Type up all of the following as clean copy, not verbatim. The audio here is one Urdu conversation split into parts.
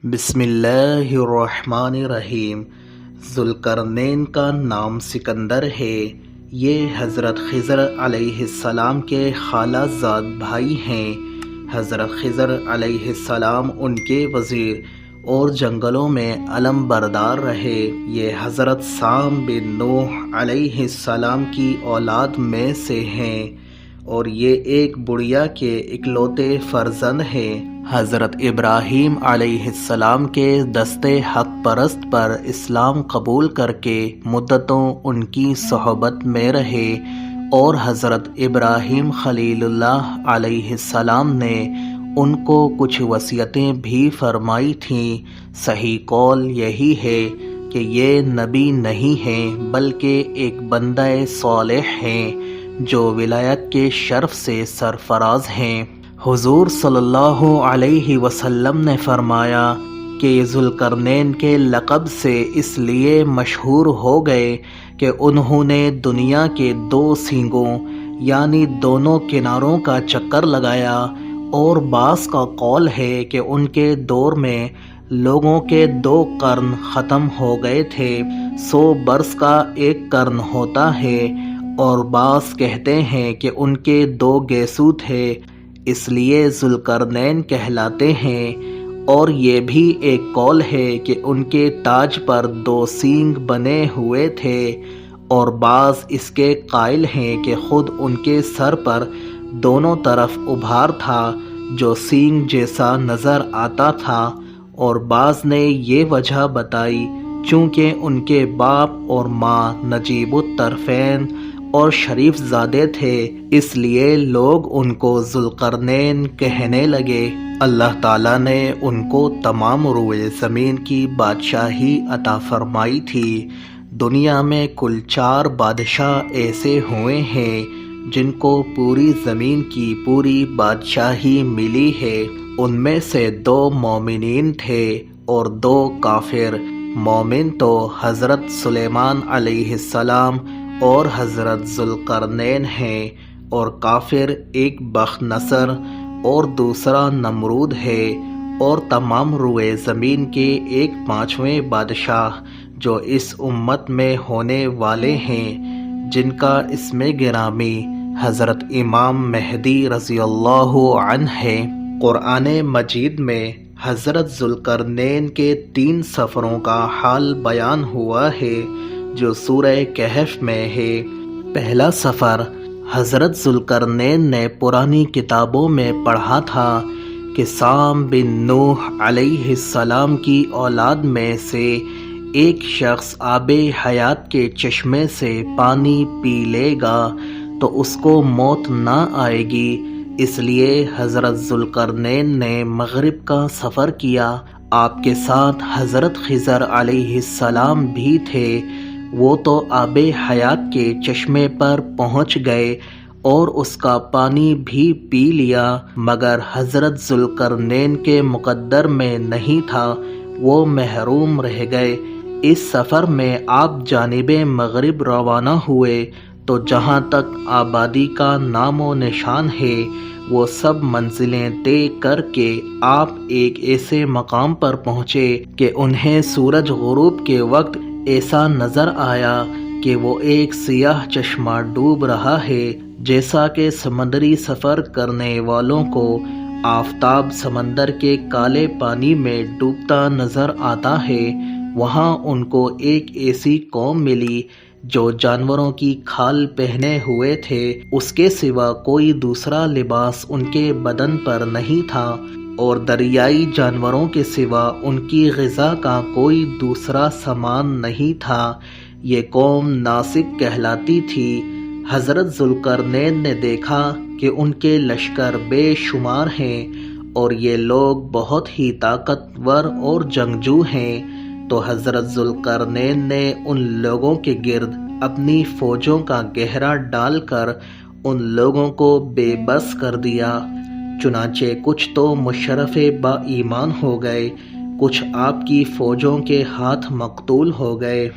بسم اللہ الرحمن الرحیم۔ ذوالقرنین کا نام سکندر ہے۔ یہ حضرت خضر علیہ السلام کے خالہ زاد بھائی ہیں۔ حضرت خضر علیہ السلام ان کے وزیر اور جنگلوں میں علم بردار رہے۔ یہ حضرت سام بن نوح علیہ السلام کی اولاد میں سے ہیں اور یہ ایک بڑھیا کے اکلوتے فرزند ہیں۔ حضرت ابراہیم علیہ السلام کے دستے حق پرست پر اسلام قبول کر کے مدتوں ان کی صحبت میں رہے اور حضرت ابراہیم خلیل اللہ علیہ السلام نے ان کو کچھ وصیتیں بھی فرمائی تھیں۔ صحیح قول یہی ہے کہ یہ نبی نہیں ہیں بلکہ ایک بندہ صالح ہیں جو ولایت کے شرف سے سرفراز ہیں۔ حضور صلی اللہ علیہ وسلم نے فرمایا کہ ذوالقرنین کے لقب سے اس لیے مشہور ہو گئے کہ انہوں نے دنیا کے دو سینگوں یعنی دونوں کناروں کا چکر لگایا، اور بعض کا قول ہے کہ ان کے دور میں لوگوں کے 2 قرن ختم ہو گئے تھے۔ 100 برس کا ایک قرن ہوتا ہے، اور بعض کہتے ہیں کہ ان کے 2 گیسو تھے، اس لیے ذوالقرنین کہلاتے ہیں۔ اور یہ بھی ایک قول ہے کہ ان کے تاج پر 2 سینگ بنے ہوئے تھے، اور بعض اس کے قائل ہیں کہ خود ان کے سر پر دونوں طرف ابھار تھا جو سینگ جیسا نظر آتا تھا، اور بعض نے یہ وجہ بتائی چونکہ ان کے باپ اور ماں نجیب الطرفین اور شریف زادے تھے، اس لیے لوگ ان کو ذوالقرنین کہنے لگے۔ اللہ تعالیٰ نے ان کو تمام روئے زمین کی بادشاہی عطا فرمائی تھی۔ دنیا میں کل 4 بادشاہ ایسے ہوئے ہیں جن کو پوری زمین کی پوری بادشاہی ملی ہے۔ ان میں سے 2 مومنین تھے اور 2 کافر۔ مومن تو حضرت سلیمان علیہ السلام اور حضرت ذوالقرنین ہیں، اور کافر ایک بخت نصر اور دوسرا نمرود ہے، اور تمام روئے زمین کے 1/5 بادشاہ جو اس امت میں ہونے والے ہیں، جن کا اسم گرامی حضرت امام مہدی رضی اللہ عنہ ہے۔ قرآن مجید میں حضرت ذوالقرنین کے 3 سفروں کا حال بیان ہوا ہے جو سورہ کہف میں ہے۔ پہلا سفر حضرت ذوالقرنین نے پرانی کتابوں میں پڑھا تھا کہ سام بن نوح علیہ السلام کی اولاد میں سے ایک شخص آب حیات کے چشمے سے پانی پی لے گا تو اس کو موت نہ آئے گی، اس لیے حضرت ذوالقرنین نے مغرب کا سفر کیا۔ آپ کے ساتھ حضرت خضر علیہ السلام بھی تھے۔ وہ تو آب حیات کے چشمے پر پہنچ گئے اور اس کا پانی بھی پی لیا، مگر حضرت ذوالقرنین کے مقدر میں نہیں تھا، وہ محروم رہ گئے۔ اس سفر میں آپ جانب مغرب روانہ ہوئے تو جہاں تک آبادی کا نام و نشان ہے وہ سب منزلیں طے کر کے آپ ایک ایسے مقام پر پہنچے کہ انہیں سورج غروب کے وقت ایسا نظر آیا کہ وہ ایک سیاہ چشمہ ڈوب رہا ہے، جیسا کہ سمندری سفر کرنے والوں کو آفتاب سمندر کے کالے پانی میں ڈوبتا نظر آتا ہے۔ وہاں ان کو ایک ایسی قوم ملی جو جانوروں کی کھال پہنے ہوئے تھے، اس کے سوا کوئی دوسرا لباس ان کے بدن پر نہیں تھا، اور دریائی جانوروں کے سوا ان کی غذا کا کوئی دوسرا سامان نہیں تھا۔ یہ قوم ناسک کہلاتی تھی۔ حضرت ذوالقرنین نے دیکھا کہ ان کے لشکر بے شمار ہیں اور یہ لوگ بہت ہی طاقتور اور جنگجو ہیں، تو حضرت ذوالقرنین نے ان لوگوں کے گرد اپنی فوجوں کا گہرا ڈال کر ان لوگوں کو بے بس کر دیا۔ چنانچہ کچھ تو مشرف با ایمان ہو گئے، کچھ آپ کی فوجوں کے ہاتھ مقتول ہو گئے۔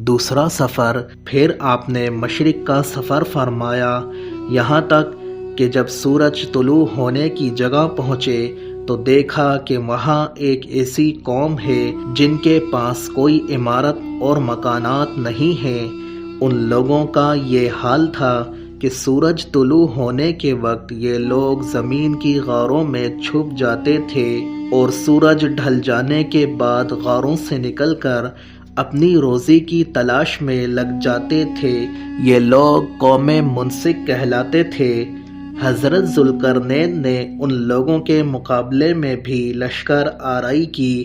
دوسرا سفر پھر آپ نے مشرق کا سفر فرمایا، یہاں تک کہ جب سورج طلوع ہونے کی جگہ پہنچے تو دیکھا کہ وہاں ایک ایسی قوم ہے جن کے پاس کوئی عمارت اور مکانات نہیں ہیں۔ ان لوگوں کا یہ حال تھا کہ سورج طلوع ہونے کے وقت یہ لوگ زمین کی غاروں میں چھپ جاتے تھے اور سورج ڈھل جانے کے بعد غاروں سے نکل کر اپنی روزی کی تلاش میں لگ جاتے تھے۔ یہ لوگ قوم منسک کہلاتے تھے۔ حضرت ذوالقرنین نے ان لوگوں کے مقابلے میں بھی لشکر آرائی کی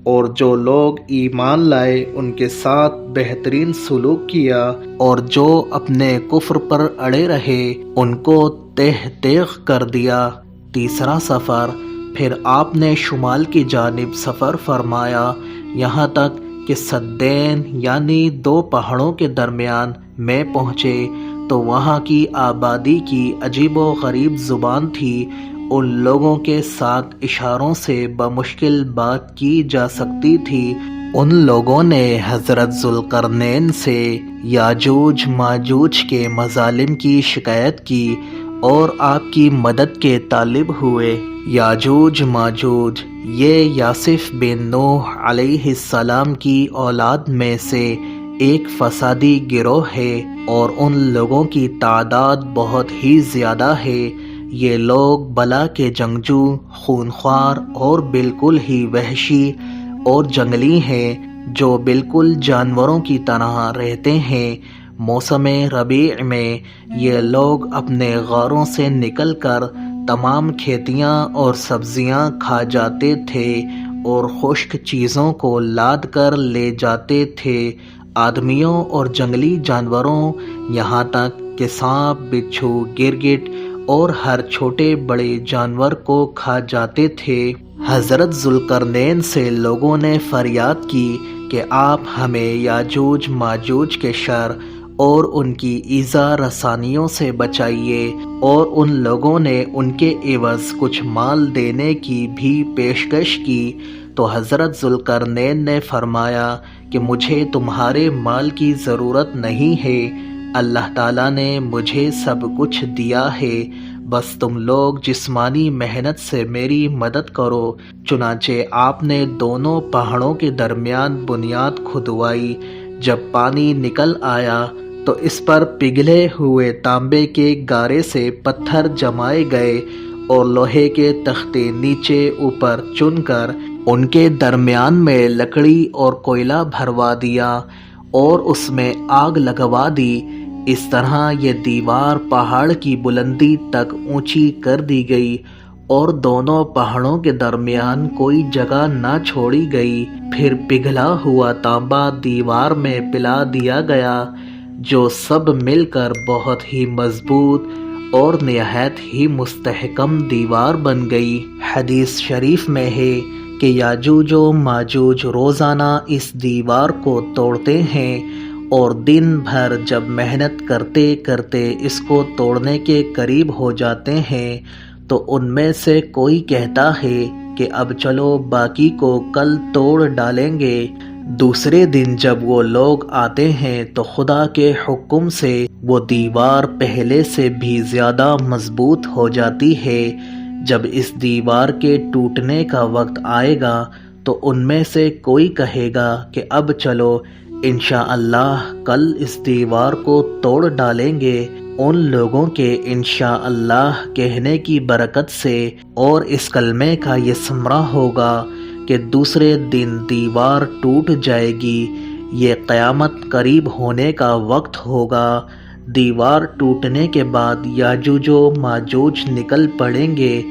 اور جو لوگ ایمان لائے ان کے ساتھ بہترین سلوک کیا اور جو اپنے کفر پر اڑے رہے ان کو تہ تیغ کر دیا۔ تیسرا سفر، پھر آپ نے شمال کی جانب سفر فرمایا یہاں تک کہ سدین یعنی دو پہاڑوں کے درمیان میں پہنچے تو وہاں کی آبادی کی عجیب و غریب زبان تھی۔ ان لوگوں کے ساتھ اشاروں سے بمشکل بات کی جا سکتی تھی۔ ان لوگوں نے حضرت ذوالقرنین سے یاجوج ماجوج کے مظالم کی شکایت کی اور آپ کی مدد کے طالب ہوئے۔ یاجوج ماجوج یہ یاسف بن نوح علیہ السلام کی اولاد میں سے ایک فسادی گروہ ہے اور ان لوگوں کی تعداد بہت ہی زیادہ ہے۔ یہ لوگ بلا کے جنگجو، خونخوار اور بالکل ہی وحشی اور جنگلی ہیں جو بالکل جانوروں کی طرح رہتے ہیں۔ موسم ربیع میں یہ لوگ اپنے غاروں سے نکل کر تمام کھیتیاں اور سبزیاں کھا جاتے تھے اور خشک چیزوں کو لاد کر لے جاتے تھے۔ آدمیوں اور جنگلی جانوروں یہاں تک کہ سانپ، بچھو، گرگٹ اور ہر چھوٹے بڑے جانور کو کھا جاتے تھے۔ حضرت ذوالقرنین سے لوگوں نے فریاد کی کہ آپ ہمیں یاجوج ماجوج کے شر اور ان کی ایذا رسانیوں سے بچائیے، اور ان لوگوں نے ان کے عوض کچھ مال دینے کی بھی پیشکش کی۔ تو حضرت ذوالقرنین نے فرمایا کہ مجھے تمہارے مال کی ضرورت نہیں ہے، اللہ تعالیٰ نے مجھے سب کچھ دیا ہے، بس تم لوگ جسمانی محنت سے میری مدد کرو۔ چنانچہ آپ نے دونوں پہاڑوں کے درمیان بنیاد کھدوائی۔ جب پانی نکل آیا تو اس پر پگھلے ہوئے تانبے کے گارے سے پتھر جمائے گئے اور لوہے کے تختے نیچے اوپر چن کر ان کے درمیان میں لکڑی اور کوئلہ بھروا دیا اور اس میں آگ لگوا دی۔ اس طرح یہ دیوار پہاڑ کی بلندی تک اونچی کر دی گئی اور دونوں پہاڑوں کے درمیان کوئی جگہ نہ چھوڑی گئی۔ پھر پگھلا ہوا تانبا دیوار میں پلا دیا گیا جو سب مل کر بہت ہی مضبوط اور نہایت ہی مستحکم دیوار بن گئی۔ حدیث شریف میں ہے کہ یاجوج و ماجوج روزانہ اس دیوار کو توڑتے ہیں اور دن بھر جب محنت کرتے کرتے اس کو توڑنے کے قریب ہو جاتے ہیں تو ان میں سے کوئی کہتا ہے کہ اب چلو باقی کو کل توڑ ڈالیں گے۔ دوسرے دن جب وہ لوگ آتے ہیں تو خدا کے حکم سے وہ دیوار پہلے سے بھی زیادہ مضبوط ہو جاتی ہے۔ جب اس دیوار کے ٹوٹنے کا وقت آئے گا تو ان میں سے کوئی کہے گا کہ اب چلو انشاءاللہ کل اس دیوار کو توڑ ڈالیں گے۔ ان لوگوں کے انشاءاللہ کہنے کی برکت سے اور اس کلمے کا یہ ثمرہ ہوگا کہ دوسرے دن دیوار ٹوٹ جائے گی۔ یہ قیامت قریب ہونے کا وقت ہوگا۔ دیوار ٹوٹنے کے بعد یاجوج و ماجوج نکل پڑیں گے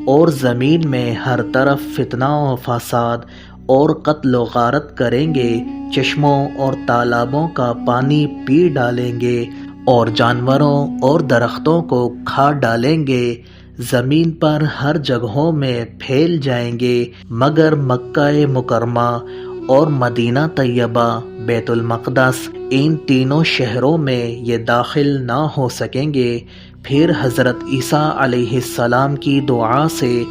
اور زمین میں ہر طرف فتنہ و فساد اور قتل و غارت کریں گے، چشموں اور تالابوں کا پانی پی ڈالیں گے اور جانوروں اور درختوں کو کھا ڈالیں گے، زمین پر ہر جگہوں میں پھیل جائیں گے مگر مکہ مکرمہ اور مدینہ طیبہ، بیت المقدس، ان تینوں شہروں میں یہ داخل نہ ہو سکیں گے۔ پھر حضرت عیسیٰ علیہ السلام کی دعا سے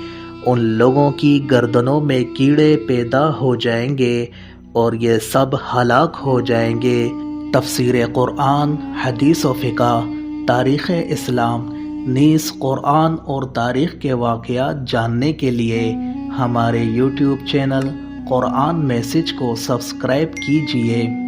ان لوگوں کی گردنوں میں کیڑے پیدا ہو جائیں گے اور یہ سب ہلاک ہو جائیں گے۔ تفسیر قرآن، حدیث و فقہ، تاریخ اسلام، نیز قرآن اور تاریخ کے واقعات جاننے کے لیے ہمارے یوٹیوب چینل قرآن میسج کو سبسکرائب کیجیے۔